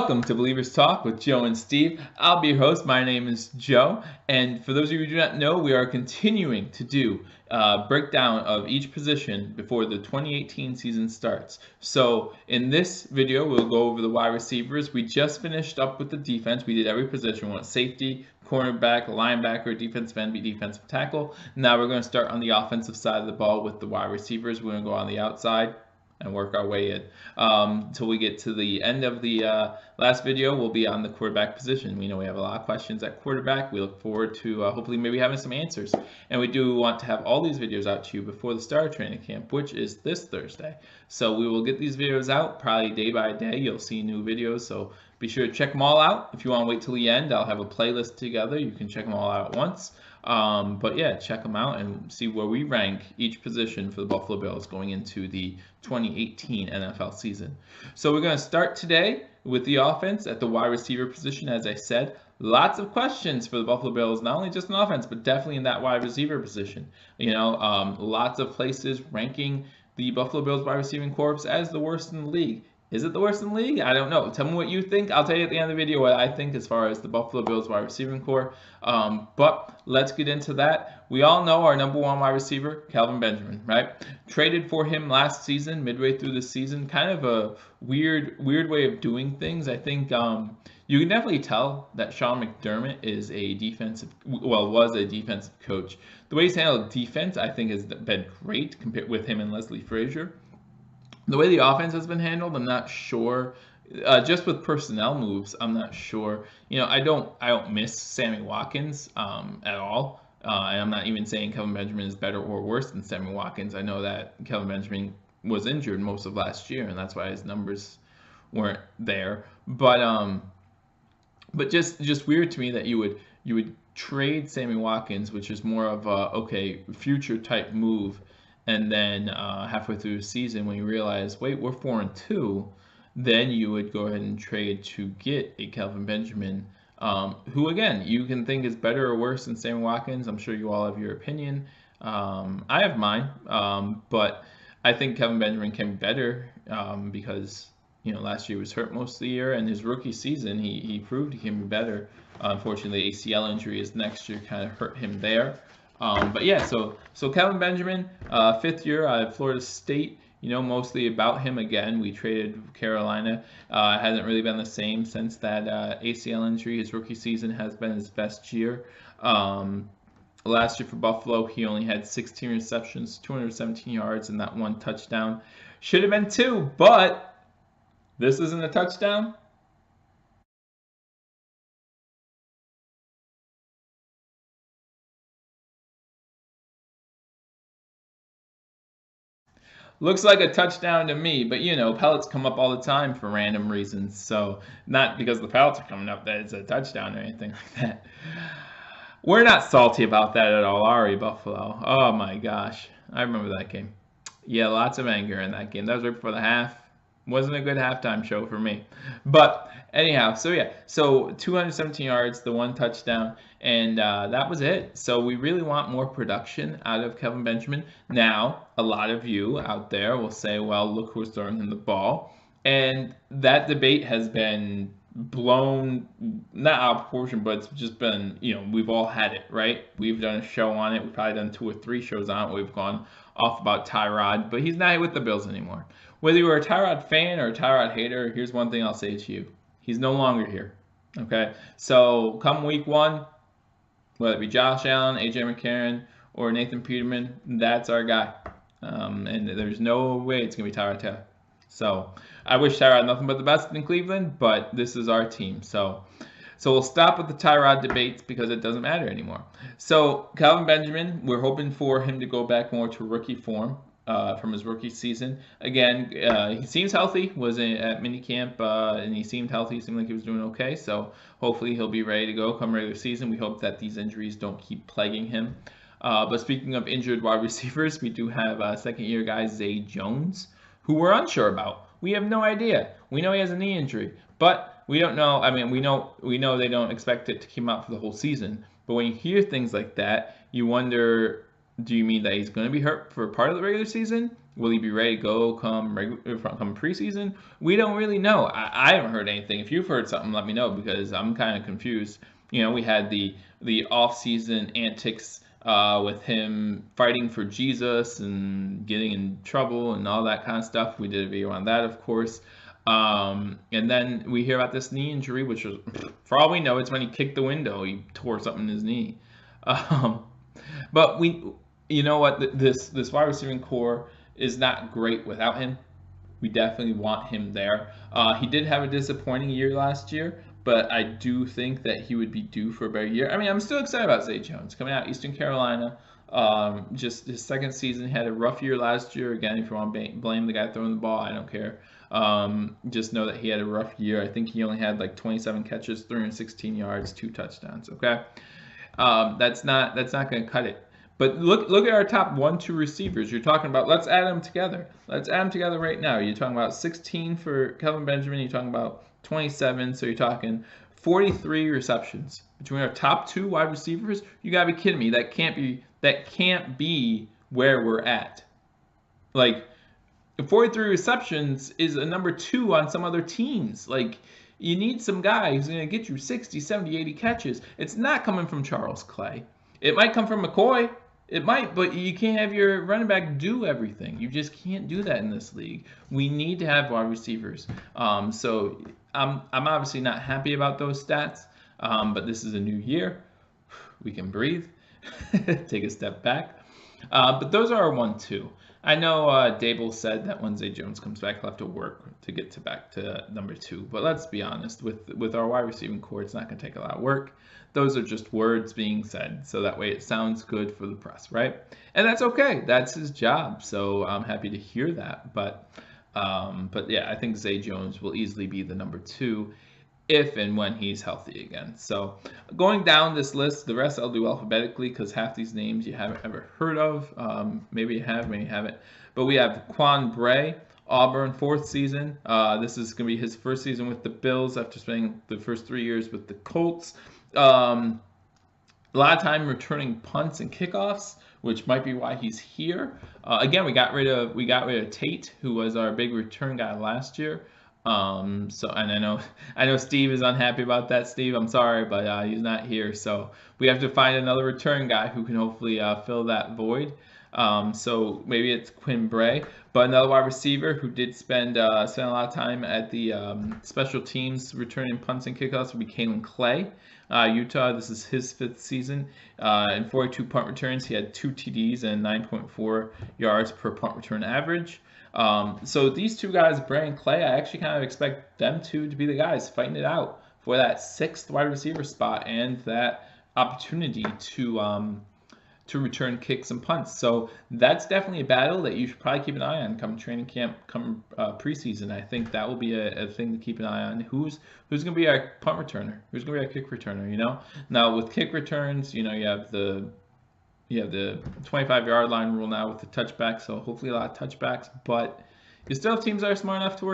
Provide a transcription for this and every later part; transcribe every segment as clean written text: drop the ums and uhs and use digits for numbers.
Welcome to Believers Talk with Joe and Steve. I'll be your host. My name is Joe, and for those of you who do not know, we are continuing to do a breakdown of each position before the 2018 season starts. So in this video, we'll go over the wide receivers. We just finished up with the defense. We did every position. We went safety, cornerback, linebacker, defensive end, defensive tackle. Now we're going to start on the offensive side of the ball with the wide receivers. We're going to go on the outside and work our way in until we get to the end of the last video. We'll be on the quarterback position. We know we have a lot of questions at quarterback. We look forward to hopefully maybe having some answers, and we do want to have all these videos out to you before the start of training camp, which is this Thursday. So we will get these videos out probably day by day. You'll see new videos, so be sure to check them all out. If you want to wait till the end, I'll have a playlist together. You can check them all out at once. But yeah, check them out and see where we rank each position for the Buffalo Bills going into the 2018 NFL season. So we're going to start today with the offense at the wide receiver position. As I said, lots of questions for the Buffalo Bills, not only just in offense, but definitely in that wide receiver position. Lots of places ranking the Buffalo Bills wide receiving corps as the worst in the league. Is it the worst in the league? I don't know. Tell me what you think. I'll tell you at the end of the video what I think as far as the Buffalo Bills wide receiving corps. But let's get into that. We all know our number one wide receiver, Kelvin Benjamin, right? Traded for him last season, midway through the season. Kind of a weird way of doing things. I think you can definitely tell that Sean McDermott was a defensive coach. The way he's handled defense, I think, has been great compared with him and Leslie Frazier. The way the offense has been handled, I'm not sure. Just with personnel moves, I'm not sure. I don't miss Sammy Watkins at all. And I'm not even saying Kelvin Benjamin is better or worse than Sammy Watkins. I know that Kelvin Benjamin was injured most of last year, and that's why his numbers weren't there. But just weird to me that you would trade Sammy Watkins, which is more of a future type move. And then halfway through the season, when you realize, wait, we're 4-2, then you would go ahead and trade to get a Kelvin Benjamin, who, again, you can think is better or worse than Sammy Watkins. I'm sure you all have your opinion. I have mine, but I think Kelvin Benjamin can be better because last year he was hurt most of the year, and his rookie season he proved he can be better. Unfortunately, the ACL injury is next year kind of hurt him there. But yeah, so Kelvin Benjamin, 5th year out of Florida State. Mostly about him again. We traded Carolina. Hasn't really been the same since that ACL injury. His rookie season has been his best year. Last year for Buffalo, he only had 16 receptions, 217 yards, and that 1 touchdown. Should have been 2, but this isn't a touchdown. Looks like a touchdown to me, but pellets come up all the time for random reasons. So not because the pellets are coming up that it's a touchdown or anything like that. We're not salty about that at all, are we, Buffalo? Oh my gosh. I remember that game. Yeah, lots of anger in that game. That was right before the half. Wasn't a good halftime show for me. But anyhow, so 217 yards, the 1 touchdown, and that was it. So we really want more production out of Kelvin Benjamin. Now, a lot of you out there will say, well, look who's throwing him the ball. And that debate has been blown, not out of proportion, but it's just been, we've all had it, right? We've done a show on it. We've probably done 2 or 3 shows on it. We've gone off about Tyrod, but he's not with the Bills anymore. Whether you are a Tyrod fan or a Tyrod hater, here's one thing I'll say to you. He's no longer here, okay? So come week 1, whether it be Josh Allen, A.J. McCarron, or Nathan Peterman, that's our guy. And there's no way it's going to be Tyrod Taylor. So I wish Tyrod nothing but the best in Cleveland, but this is our team. So we'll stop with the Tyrod debates because it doesn't matter anymore. So Kelvin Benjamin, we're hoping for him to go back more to rookie form from his rookie season. Again, he seems healthy, was at minicamp, and he seemed healthy. He seemed like he was doing okay. So hopefully he'll be ready to go come regular season. We hope that these injuries don't keep plaguing him. But speaking of injured wide receivers, we do have second-year guy Zay Jones, who we're unsure about. We have no idea. We know he has a knee injury, but we don't know. I mean, we know they don't expect it to keep him out for the whole season. But when you hear things like that, you wonder, do you mean that he's going to be hurt for part of the regular season? Will he be ready to go come preseason? We don't really know. I haven't heard anything. If you've heard something, let me know because I'm kind of confused. We had the off-season antics with him fighting for Jesus and getting in trouble and all that kind of stuff. We did a video on that, of course. And then we hear about this knee injury, which was, for all we know, it's when he kicked the window. He tore something in his knee. But you know what? This wide receiving core is not great without him. We definitely want him there. He did have a disappointing year last year, but I do think that he would be due for a better year. I mean, I'm still excited about Zay Jones coming out of Eastern Carolina. Just his second season, he had a rough year last year. Again, if you want to blame the guy throwing the ball, I don't care. Just know that he had a rough year. I think he only had like 27 catches, 316 yards, 2 touchdowns. Okay, that's not going to cut it. But look at our top 1-2 receivers. You're talking about, let's add them together. Let's add them together right now. You're talking about 16 for Kelvin Benjamin. You're talking about 27. So you're talking 43 receptions between our top 2 wide receivers. You gotta be kidding me. That can't be where we're at. Like 43 receptions is a number 2 on some other teams. Like, you need some guy who's going to get you 60, 70, 80 catches. It's not coming from Charles Clay. It might come from McCoy. It might, but you can't have your running back do everything. You just can't do that in this league. We need to have wide receivers. So I'm obviously not happy about those stats, but this is a new year. We can breathe, take a step back. But those are our 1-2. I know Dable said that when Zay Jones comes back, he'll have to work to get back to number 2. But let's be honest, with our wide receiving core, it's not going to take a lot of work. Those are just words being said, so that way it sounds good for the press, right? And that's okay. That's his job. So I'm happy to hear that. But yeah, I think Zay Jones will easily be the number 2 if and when he's healthy again. So going down this list, the rest I'll do alphabetically because half these names you haven't ever heard of. Maybe you have, maybe you haven't. But we have Quan Bray, Auburn, 4th season. This is going to be his first season with the Bills after spending the first 3 years with the Colts. A lot of time returning punts and kickoffs, which might be why he's here. Again, we got rid of Tate, who was our big return guy last year. So, and I know Steve is unhappy about that. Steve, I'm sorry, but he's not here. So we have to find another return guy who can hopefully fill that void. So maybe it's Quinn Bray, but another wide receiver who did spend a lot of time at the special teams returning punts and kickoffs would be Kalen Clay. Utah, this is his 5th season. In 42 punt returns, he had 2 TDs and 9.4 yards per punt return average. So these 2 guys, Bray and Clay, I actually kind of expect them to be the guys fighting it out for that 6th wide receiver spot and that opportunity to return kicks and punts. So that's definitely a battle that you should probably keep an eye on come training camp, come preseason. I think that will be a thing to keep an eye on. Who's going to be our punt returner? Who's going to be our kick returner? Now with kick returns, you have the 25-yard line rule now with the touchback. So hopefully a lot of touchbacks, but you still have teams that are smart enough to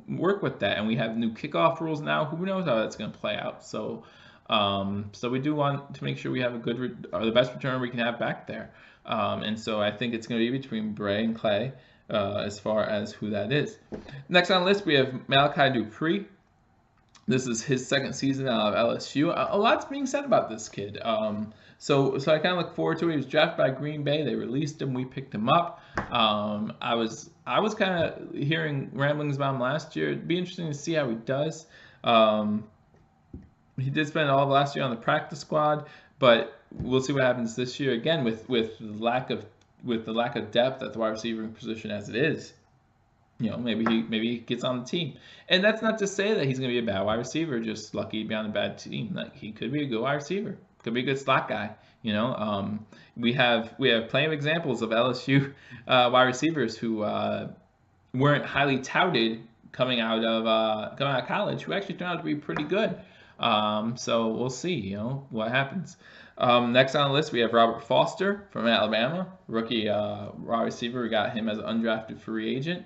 work with that. And we have new kickoff rules now. Who knows how that's going to play out? So we do want to make sure we have the best returner we can have back there. And so I think it's going to be between Bray and Clay as far as who that is. Next on the list, we have Malachi Dupree. This is his 2nd season out of LSU. A lot's being said about this kid. So I kind of look forward to it. He was drafted by Green Bay. They released him. We picked him up. I was kind of hearing ramblings about him last year. It'd be interesting to see how he does. He did spend all of last year on the practice squad, but we'll see what happens this year again with the lack of depth at the wide receiver position as it is. Maybe he gets on the team, and that's not to say that he's going to be a bad wide receiver. Just lucky to be on a bad team. Like, he could be a good wide receiver, could be a good slot guy. We have plenty of examples of LSU wide receivers who weren't highly touted coming out of college, who actually turned out to be pretty good. So we'll see, what happens. Next on the list, we have Robert Foster from Alabama, rookie wide receiver. We got him as an undrafted free agent.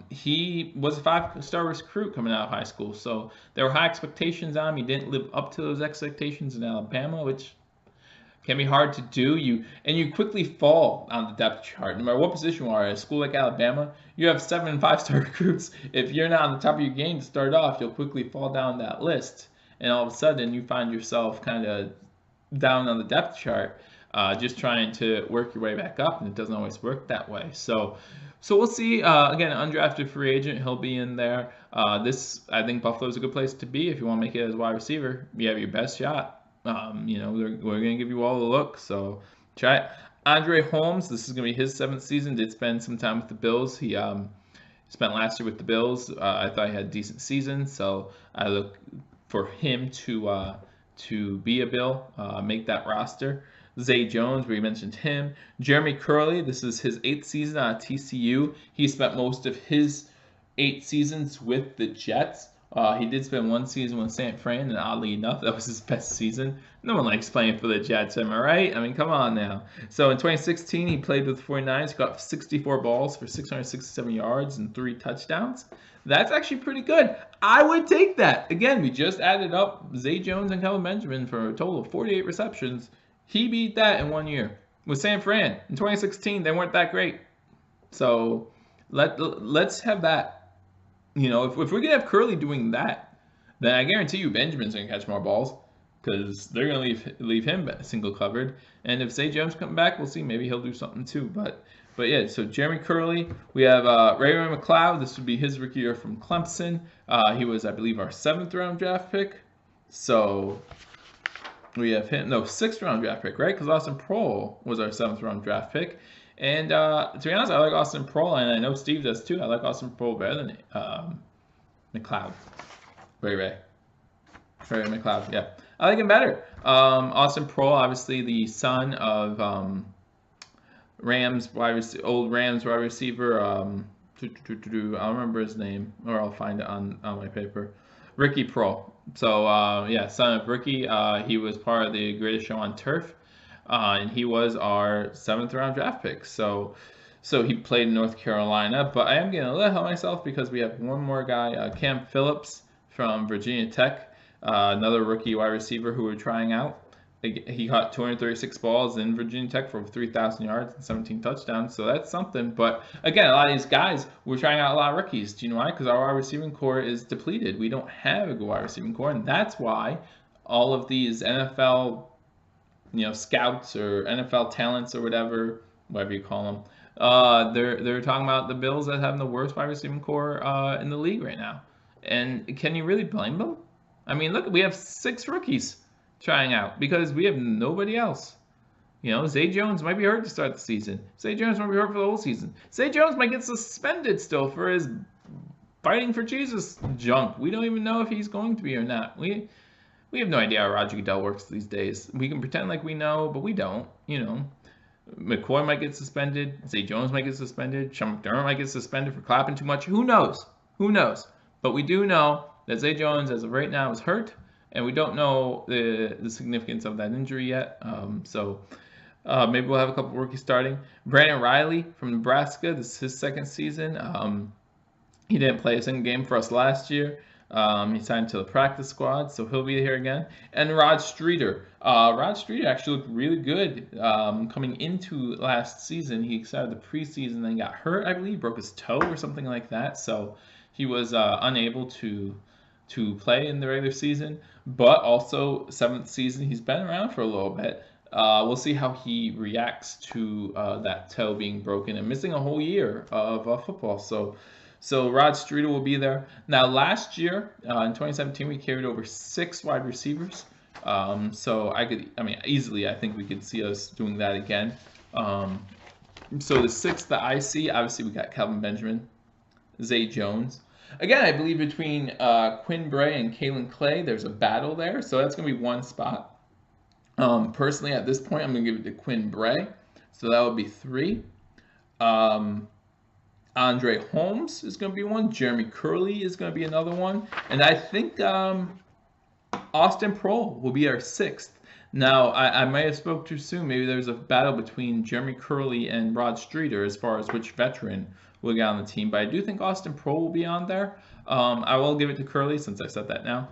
He was a 5-star recruit coming out of high school, so there were high expectations on him. He didn't live up to those expectations in Alabama, which can be hard to do. You quickly fall on the depth chart. No matter what position you are at a school like Alabama, you have 7 5-star recruits. If you're not on the top of your game to start off, you'll quickly fall down that list, and all of a sudden you find yourself kind of down on the depth chart, just trying to work your way back up, and it doesn't always work that way. So we'll see. Again, undrafted free agent, he'll be in there. I think Buffalo's a good place to be if you want to make it as a wide receiver. You have your best shot. We're going to give you all a look, so try it. Andre Holmes, this is going to be his 7th season. Did spend some time with the Bills. He spent last year with the Bills. I thought he had a decent season, so I look for him to be a Bill, make that roster. Zay Jones, we mentioned him. Jeremy Curley, this is his 8th season at TCU. He spent most of his 8 seasons with the Jets. He did spend 1 season with San Fran, and oddly enough, that was his best season. No one likes playing for the Jets, am I right? I mean, come on now. So in 2016, he played with the 49ers. He got 64 balls for 667 yards and 3 touchdowns. That's actually pretty good. I would take that. Again, we just added up Zay Jones and Kelvin Benjamin for a total of 48 receptions. He beat that in 1 year. With San Fran, in 2016, they weren't that great. So let's have that. If we're going to have Curley doing that, then I guarantee you Benjamin's going to catch more balls because they're going to leave him single covered. And if Zay Jones comes back, we'll see. Maybe he'll do something too. But yeah, so Jeremy Curley. We have Ray-Ray McCloud. This would be his rookie year from Clemson. He was, I believe, our 7th round draft pick. So we have him. No, 6th round draft pick, right? Because Austin Proehl was our 7th round draft pick. And to be honest, I like Austin Proehl, and I know Steve does too. I like Austin Proehl better than McCloud. Ray McCloud, yeah. I like him better. Austin Proehl, obviously the son of old Rams wide receiver. I'll remember his name, or I'll find it on my paper. Ricky Proehl. So, son of Ricky. He was part of the Greatest Show on Turf. And he was our 7th round draft pick. So he played in North Carolina. But I am getting a little ahead of myself because we have one more guy, Cam Phillips from Virginia Tech, another rookie wide receiver who we're trying out. He caught 236 balls in Virginia Tech for over 3,000 yards and 17 touchdowns. So that's something. But again, a lot of these guys, we're trying out a lot of rookies. Do you know why? Because our wide receiving core is depleted. We don't have a good wide receiving core. And that's why all of these NFL scouts or NFL talents or whatever you call them, they're talking about the Bills as having the worst wide receiving core in the league right now. And can you really blame them? I mean, look, we have 6 rookies trying out because we have nobody else. Zay Jones might be hurt to start the season. Zay Jones might be hurt for the whole season. Zay Jones might get suspended still for his fighting for Jesus junk. We don't even know if he's going to be or not. We have no idea how Roger Goodell works these days. We can pretend like we know, but we don't. McCoy might get suspended. Zay Jones might get suspended. Sean McDermott might get suspended for clapping too much. Who knows? But we do know that Zay Jones, as of right now, is hurt, and we don't know the significance of that injury yet. Maybe we'll have a couple rookies starting. Brandon Riley from Nebraska. This is his 2nd season. He didn't play a single game for us last year. He signed to the practice squad, so he'll be here again. And Rod Streeter. Rod Streeter actually looked really good coming into last season. He started the preseason, then got hurt, I believe, broke his toe or something like that. So he was unable to play in the regular season. But also, 7th season, he's been around for a little bit. We'll see how he reacts to that toe being broken and missing a whole year of football. So Rod Streeter will be there. Now, last year, in 2017, we carried over 6 wide receivers. Easily, I think we could see us doing that again. So the 6th that I see, obviously, we got Kelvin Benjamin, Zay Jones. Again, I believe between Quinn Bray and Kalen Clay, there's a battle there. So that's going to be one spot. Personally, at this point, I'm going to give it to Quinn Bray. So that would be 3. Andre Holmes is going to be one. Jeremy Curley is going to be another one. And I think Austin Proehl will be our 6th. Now, I might have spoke too soon. Maybe there's a battle between Jeremy Curley and Rod Streeter as far as which veteran will get on the team, but I do think Austin Pro will be on there. I will give it to Curley since I said that now.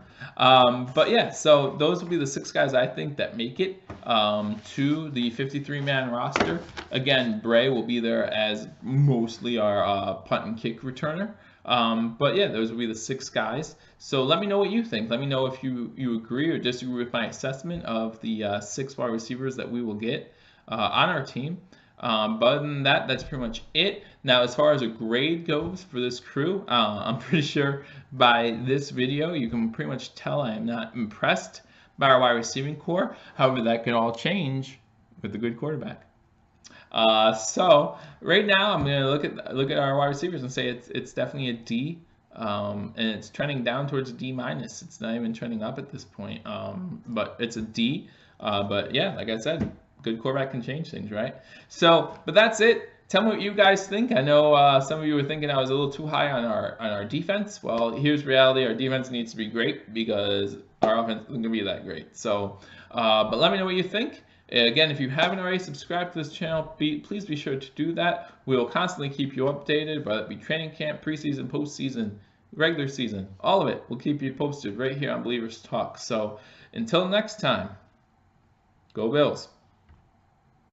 But yeah, so those will be the 6 guys I think that make it to the 53-man roster. Again, Bray will be there as mostly our punt and kick returner. But yeah, those will be the 6 guys. So let me know what you think. Let me know if you agree or disagree with my assessment of the 6 wide receivers that we will get on our team. But other than that, that's pretty much it. Now, as far as a grade goes for this crew, I'm pretty sure by this video you can pretty much tell I am not impressed by our wide receiving core. However, that can all change with a good quarterback. So right now I'm gonna look at our wide receivers and say it's definitely a D, and it's trending down towards a D minus. It's not even trending up at this point, but it's a D. But yeah, like I said, good quarterback can change things, right? So, but that's it. Tell me what you guys think. I know some of you were thinking I was a little too high on our defense. Well, here's reality: our defense needs to be great because our offense isn't gonna be that great. So, but let me know what you think. Again, if you haven't already subscribed to this channel, please be sure to do that. We will constantly keep you updated, whether it be training camp, preseason, postseason, regular season, all of it. We'll keep you posted right here on Believers Talk. So until next time, go Bills.